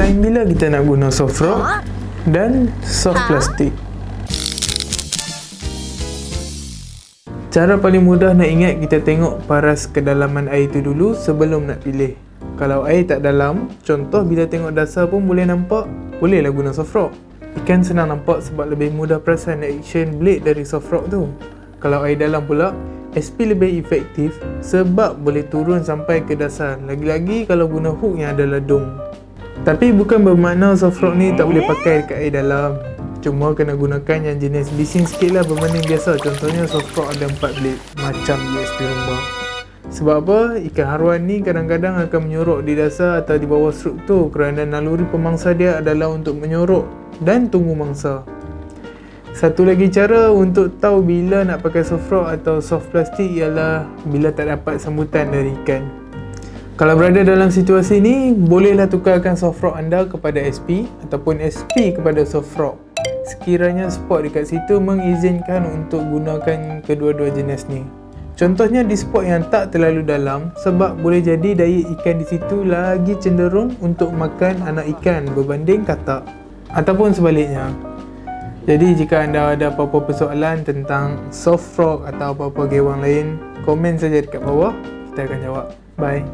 time bila kita nak guna soft rock dan soft plastik. Cara paling mudah nak ingat, kita tengok paras kedalaman air tu dulu sebelum nak pilih. Kalau air tak dalam, contoh bila tengok dasar pun boleh nampak, bolehlah guna soft rock. Ikan senang nampak sebab lebih mudah perasan action blade dari soft rock tu. Kalau air dalam pula, SP lebih efektif sebab boleh turun sampai ke dasar. Lagi-lagi kalau guna hook yang ada ledung. Tapi bukan bermakna soft rock ni tak boleh pakai dekat air dalam. Cuma kena gunakan yang jenis bising sikit lah, berbanding biasa. Contohnya soft rock ada 4 blade macam USP Rumba. Sebab apa? Ikan haruan ni kadang-kadang akan menyorok di dasar atau di bawah struktur kerana naluri pemangsa dia adalah untuk menyorok dan tunggu mangsa. Satu lagi cara untuk tahu bila nak pakai soft rock atau soft plastik ialah bila tak dapat sambutan dari ikan. Kalau berada dalam situasi ni, bolehlah tukarkan soft rock anda kepada SP ataupun SP kepada soft rock sekiranya spot dekat situ mengizinkan untuk gunakan kedua-dua jenis ni. Contohnya di spot yang tak terlalu dalam, sebab boleh jadi daya ikan di situ lagi cenderung untuk makan anak ikan berbanding katak, ataupun sebaliknya. Jadi jika anda ada apa-apa persoalan tentang soft rock atau apa-apa gewang lain, komen saja dekat bawah, kita akan jawab. Bye.